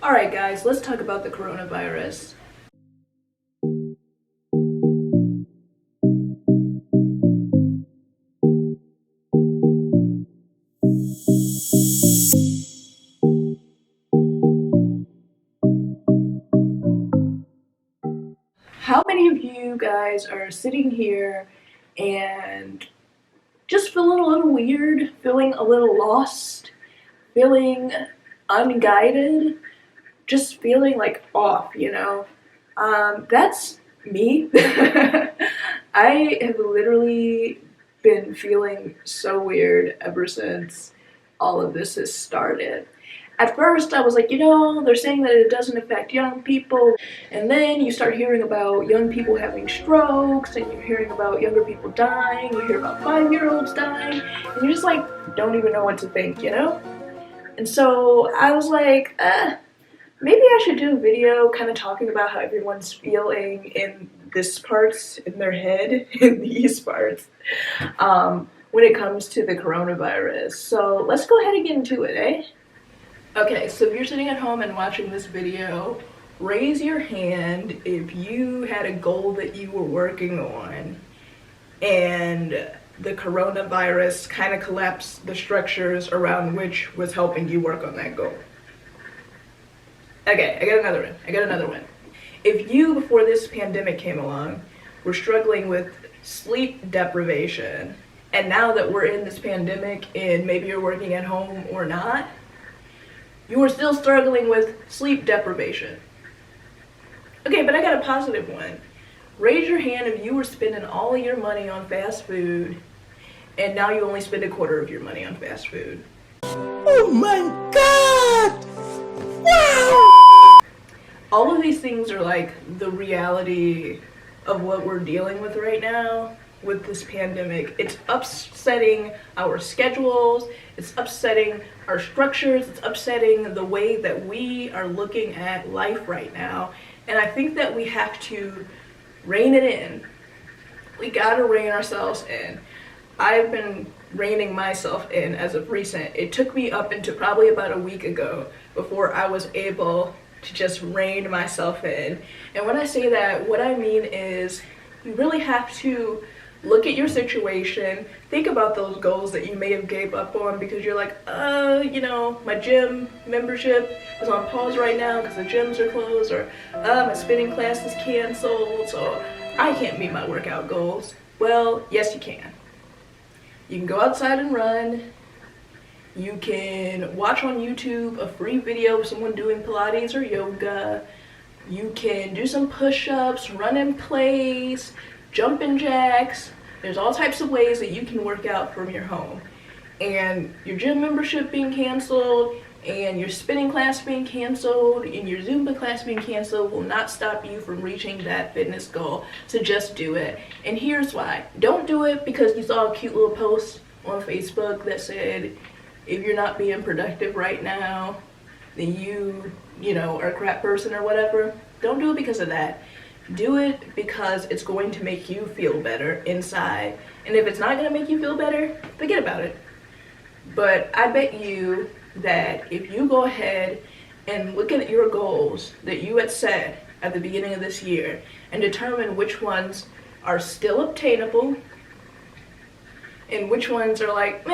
Alright guys, let's talk about the coronavirus. How many of you guys are sitting here and just feeling a little weird, feeling a little lost, feeling unguided, just feeling like off, That's me. I have literally been feeling so weird ever since all of this has started. At first, I was like, they're saying that it doesn't affect young people. And then you start hearing about young people having strokes, and you're hearing about younger people dying, you hear about 5-year-olds dying, and you just like don't even know what to think, And so I was like, maybe I should do a video kind of talking about how everyone's feeling in this parts in their head, in these parts, when it comes to the coronavirus. So let's go ahead and get into it, eh? Okay, so if you're sitting at home and watching this video, raise your hand if you had a goal that you were working on and the coronavirus kind of collapsed the structures around which was helping you work on that goal. Okay, I got another one. If you, before this pandemic came along, were struggling with sleep deprivation, and now that we're in this pandemic and maybe you're working at home or not, you are still struggling with sleep deprivation. Okay, but I got a positive one. Raise your hand if you were spending all of your money on fast food and now you only spend a quarter of your money on fast food. Oh my God! Wow! All of these things are like the reality of what we're dealing with right now with this pandemic. It's upsetting our schedules, it's upsetting our structures, it's upsetting the way that we are looking at life right now. And I think that we have to rein it in. We gotta rein ourselves in. I've been reining myself in as of recent. It took me up into probably about a week ago before I was able to just rein myself in. And when I say that, what I mean is you really have to look at your situation, think about those goals that you may have gave up on because you're like, my gym membership is on pause right now because the gyms are closed, or my spinning class is canceled, so I can't meet my workout goals. Well, yes you can. You can go outside and run. You can watch on YouTube a free video of someone doing Pilates or yoga. You can do some push-ups, run in place, jumping jacks. There's all types of ways that you can work out from your home. And your gym membership being canceled, and your spinning class being canceled, and your Zumba class being canceled will not stop you from reaching that fitness goal. So just do it. And here's why. Don't do it because you saw a cute little post on Facebook that said, if you're not being productive right now, then you are a crap person or whatever. Don't do it because of that. Do it because it's going to make you feel better inside. And if it's not going to make you feel better, forget about it. But I bet you that if you go ahead and look at your goals that you had set at the beginning of this year and determine which ones are still obtainable and which ones are like,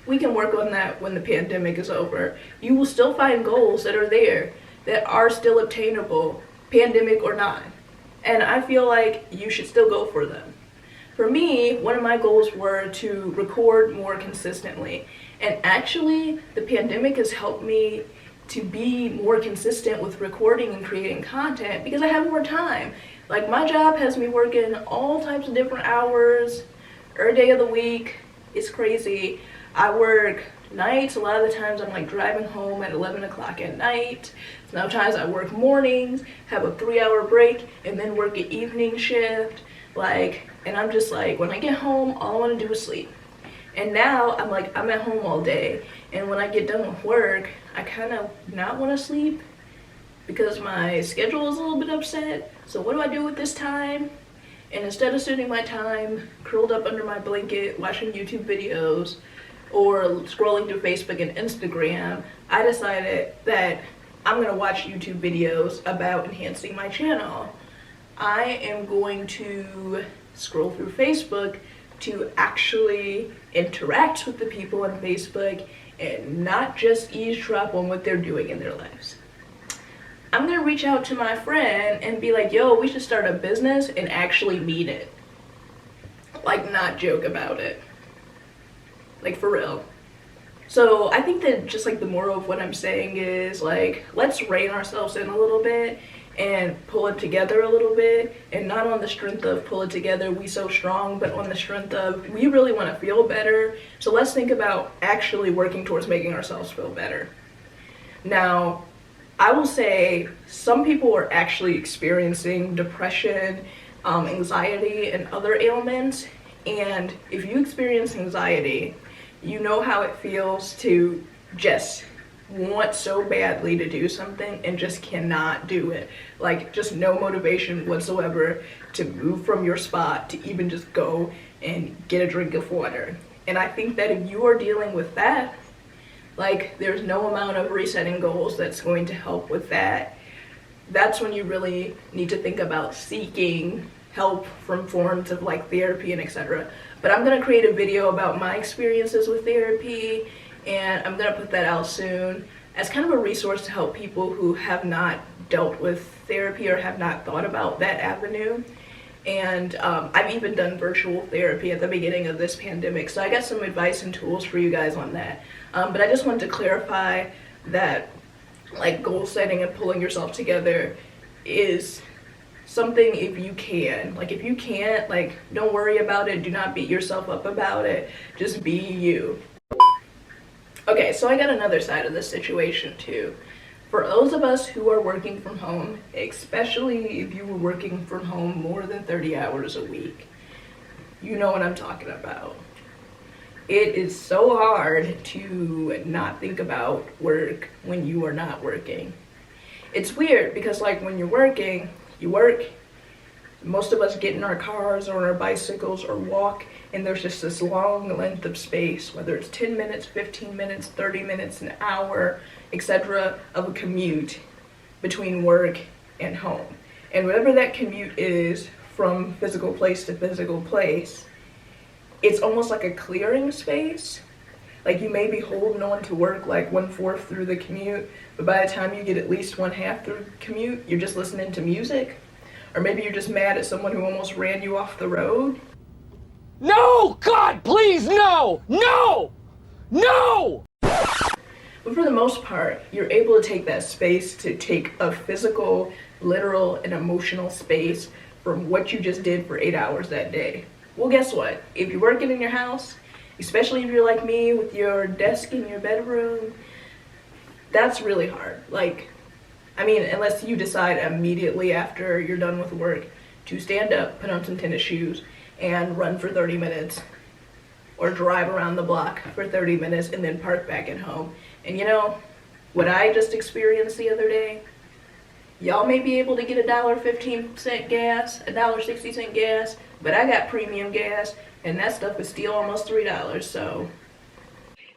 we can work on that when the pandemic is over. You will still find goals that are there that are still obtainable, pandemic or not. And I feel like you should still go for them. For me, one of my goals were to record more consistently. And actually, the pandemic has helped me to be more consistent with recording and creating content because I have more time. Like, my job has me working all types of different hours, every day of the week. It's crazy. I work nights. A lot of the times I'm like driving home at 11 o'clock at night. Sometimes I work mornings, have a 3-hour break, and then work an evening shift. And I'm just like, when I get home, all I want to do is sleep. And now I'm at home all day. And when I get done with work, I kind of not want to sleep because my schedule is a little bit upset. So what do I do with this time? And instead of spending my time curled up under my blanket watching YouTube videos or scrolling through Facebook and Instagram, I decided that I'm gonna watch YouTube videos about enhancing my channel. I am going to scroll through Facebook to actually interact with the people on Facebook and not just eavesdrop on what they're doing in their lives. I'm gonna reach out to my friend and be like, yo, we should start a business and actually mean it. Like, not joke about it. Like, for real. So I think that just like the moral of what I'm saying is like, let's rein ourselves in a little bit and pull it together a little bit, and not on the strength of pull it together, we so strong, but on the strength of we really want to feel better. So let's think about actually working towards making ourselves feel better. Now, I will say some people are actually experiencing depression, anxiety, and other ailments. And if you experience anxiety, you know how it feels to just want so badly to do something and just cannot do it. Like, just no motivation whatsoever to move from your spot, to even just go and get a drink of water. And I think that if you are dealing with that, like, there's no amount of resetting goals that's going to help with that. That's when you really need to think about seeking help from forms of like therapy and etc. But I'm gonna create a video about my experiences with therapy, and I'm gonna put that out soon as kind of a resource to help people who have not dealt with therapy or have not thought about that avenue. And I've even done virtual therapy at the beginning of this pandemic, so I got some advice and tools for you guys on that. But I just wanted to clarify that like goal setting and pulling yourself together is something if you can. Like, if you can't, like, don't worry about it, do not beat yourself up about it, just be you. Okay, so I got another side of this situation too. For those of us who are working from home, especially if you were working from home more than 30 hours a week, you know what I'm talking about. It is so hard to not think about work when you are not working. It's weird because like when you're working, you work, most of us get in our cars or on our bicycles or walk, and there's just this long length of space, whether it's 10 minutes, 15 minutes, 30 minutes, an hour, etc., of a commute between work and home. And whatever that commute is from physical place to physical place, it's almost like a clearing space. Like, you may be holding on to work like 1/4 through the commute, but by the time you get at least 1/2 through the commute, you're just listening to music. Or maybe you're just mad at someone who almost ran you off the road. No! God, please, no! No! No! But for the most part, you're able to take that space to take a physical, literal, and emotional space from what you just did for 8 hours that day. Well, guess what? If you're working in your house, especially if you're like me with your desk in your bedroom, that's really hard. Like, I mean, unless you decide immediately after you're done with work to stand up, put on some tennis shoes, and run for 30 minutes, or drive around the block for 30 minutes and then park back at home. And you know, what I just experienced the other day, y'all may be able to get $1.15 gas, $1.60 gas, but I got premium gas, and that stuff is still almost $3,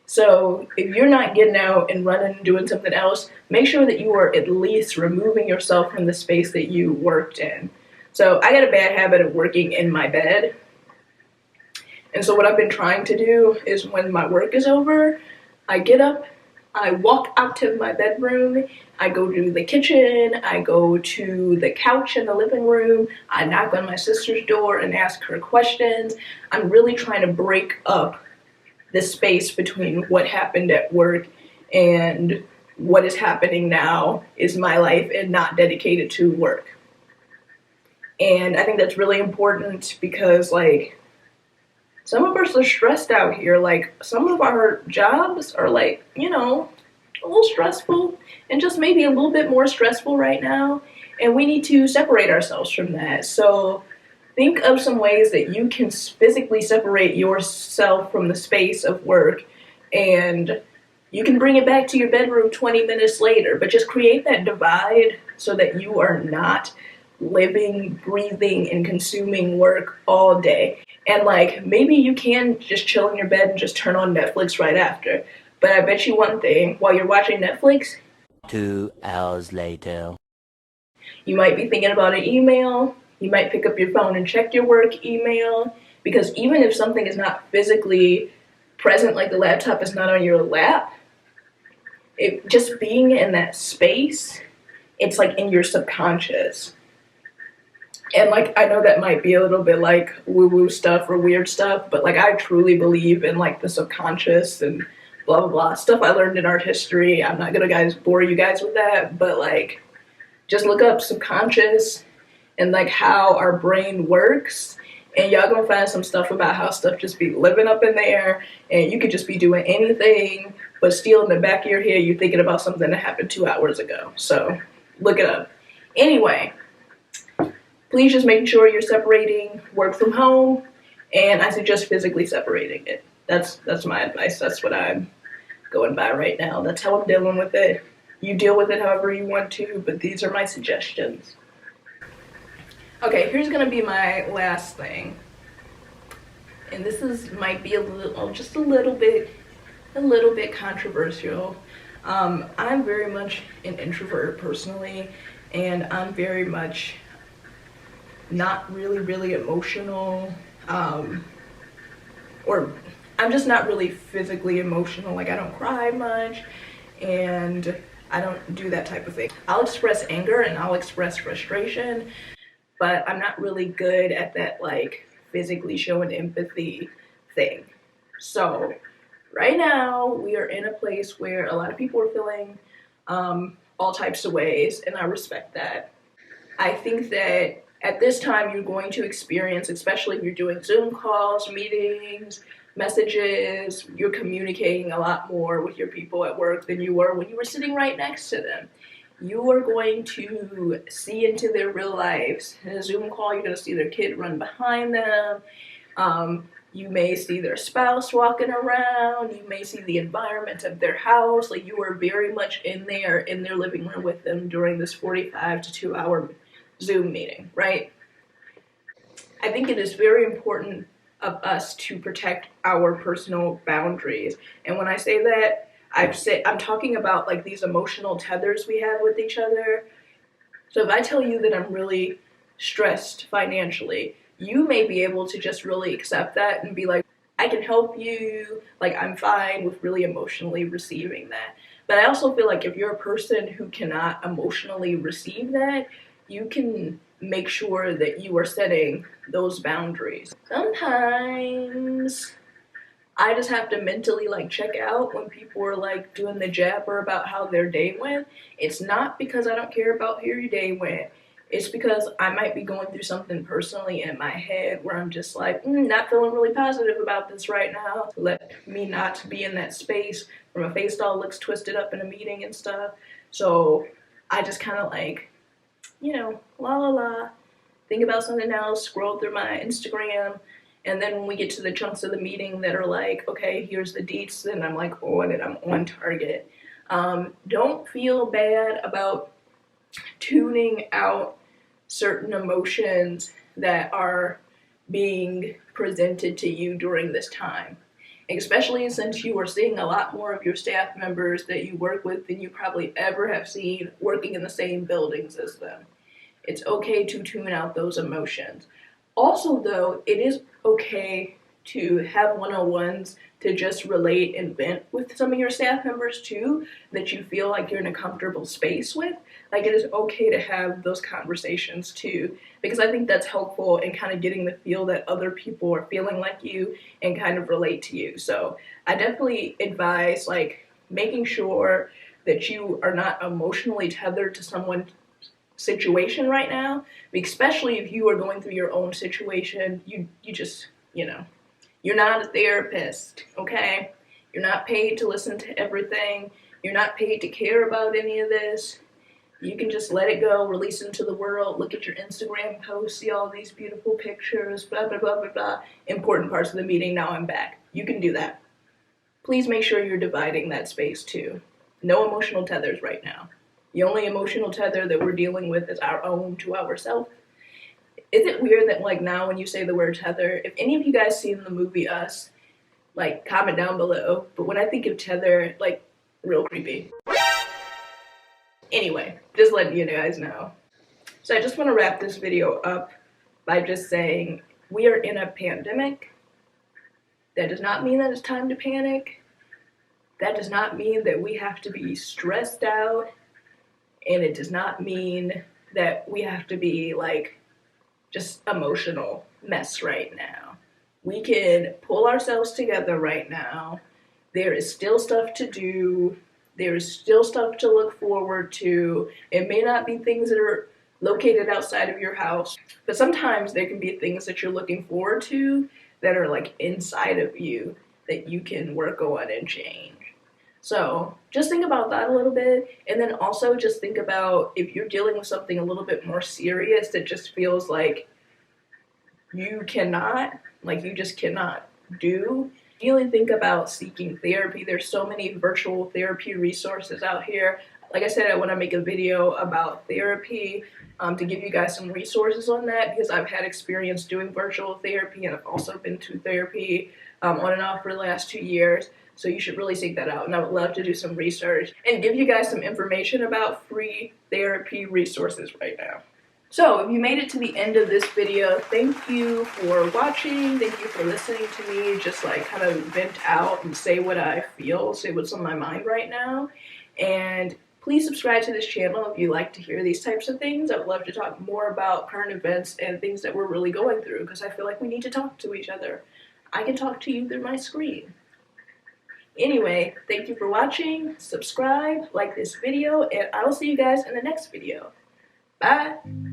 So if you're not getting out and running and doing something else, make sure that you are at least removing yourself from the space that you worked in. So I got a bad habit of working in my bed. And so what I've been trying to do is when my work is over, I get up, I walk out to my bedroom, I go to the kitchen, I go to the couch in the living room, I knock on my sister's door and ask her questions. I'm really trying to break up the space between what happened at work and what is happening now is my life and not dedicated to work. And I think that's really important because, like, some of us are stressed out here. Like, some of our jobs are, like, you know, a little stressful and just maybe a little bit more stressful right now. And we need to separate ourselves from that. So think of some ways that you can physically separate yourself from the space of work, and you can bring it back to your bedroom 20 minutes later, but just create that divide so that you are not living, breathing, and consuming work all day. And like, maybe you can just chill in your bed and just turn on Netflix right after. But I bet you one thing, while you're watching Netflix, 2 hours later. You might be thinking about an email. You might pick up your phone and check your work email, because even if something is not physically present, like the laptop is not on your lap, it just being in that space, it's like in your subconscious. And like, I know that might be a little bit like woo-woo stuff or weird stuff, but like, I truly believe in like the subconscious and blah blah blah stuff I learned in art history. I'm not gonna bore you guys with that, but like, just look up subconscious and like how our brain works, and y'all gonna find some stuff about how stuff just be living up in there, and you could just be doing anything, but still in the back of your head you're thinking about something that happened 2 hours ago. So look it up. Anyway, please just make sure you're separating work from home, and I suggest physically separating it. That's my advice. That's what I'm going by right now. That's how I'm dealing with it. You deal with it however you want to, but these are my suggestions. Okay, here's gonna be my last thing, and might be just a little bit controversial. I'm very much an introvert personally, and I'm very much not really emotional, or I'm just not really physically emotional. Like, I don't cry much, and I don't do that type of thing. I'll express anger and I'll express frustration, but I'm not really good at that, like, physically showing empathy thing. So right now we are in a place where a lot of people are feeling all types of ways, and I respect that. I think that at this time you're going to experience, especially if you're doing Zoom calls, meetings, messages, you're communicating a lot more with your people at work than you were when you were sitting right next to them. You are going to see into their real lives. In a Zoom call, you're going to see their kid run behind them. You may see their spouse walking around. You may see the environment of their house. Like, you are very much in their living room with them during this 45 to 2 hour Zoom meeting, right? I think it is very important of us to protect our personal boundaries. And when I say that, I'm talking about like these emotional tethers we have with each other. So if I tell you that I'm really stressed financially, you may be able to just really accept that and be like, I can help you, like, I'm fine with really emotionally receiving that. But I also feel like if you're a person who cannot emotionally receive that, you can make sure that you are setting those boundaries. Sometimes I just have to mentally like check out when people are like doing the jabber about how their day went. It's not because I don't care about how your day went. It's because I might be going through something personally in my head where I'm just like, not feeling really positive about this right now. Let me not be in that space where my face all looks twisted up in a meeting and stuff. So I just kind of like, la la la, think about something else, scroll through my Instagram, and then when we get to the chunks of the meeting that are like, okay, here's the deets, then I'm like on it, I'm on target. Don't feel bad about tuning out certain emotions that are being presented to you during this time, especially since you are seeing a lot more of your staff members that you work with than you probably ever have seen working in the same buildings as them. It's okay to tune out those emotions. Also, though, it is okay to have one-on-ones to just relate and vent with some of your staff members too, that you feel like you're in a comfortable space with. Like, it is okay to have those conversations too, because I think that's helpful in kind of getting the feel that other people are feeling like you and kind of relate to you. So I definitely advise like making sure that you are not emotionally tethered to someone's situation right now, especially if you are going through your own situation. You just, you're not a therapist, okay? You're not paid to listen to everything. You're not paid to care about any of this. You can just let it go, release it into the world, look at your Instagram posts, see all these beautiful pictures, blah, blah, blah, blah, blah. Important parts of the meeting, now I'm back. You can do that. Please make sure you're dividing that space too. No emotional tethers right now. The only emotional tether that we're dealing with is our own to ourselves. Is it weird that like now when you say the word tether, if any of you guys seen the movie Us, like comment down below, but when I think of tether, like real creepy. Anyway, just letting you guys know. So I just want to wrap this video up by just saying we are in a pandemic. That does not mean that it's time to panic. That does not mean that we have to be stressed out. And it does not mean that we have to be like just emotional mess right now. We can pull ourselves together right now. There is still stuff to do. There is still stuff to look forward to. It may not be things that are located outside of your house, but sometimes there can be things that you're looking forward to that are like inside of you that you can work on and change. So just think about that a little bit, and then also just think about if you're dealing with something a little bit more serious that just feels like you just cannot do. Really think about seeking therapy. There's so many virtual therapy resources out here. Like I said, I want to make a video about therapy to give you guys some resources on that, because I've had experience doing virtual therapy and I've also been to therapy on and off for the last 2 years. So you should really seek that out, and I would love to do some research and give you guys some information about free therapy resources right now. So if you made it to the end of this video, thank you for watching. Thank you for listening to me just like kind of vent out and say what I feel, say what's on my mind right now. And please subscribe to this channel if you like to hear these types of things. I would love to talk more about current events and things that we're really going through, because I feel like we need to talk to each other. I can talk to you through my screen. Anyway, thank you for watching. Subscribe, like this video, and I will see you guys in the next video. Bye!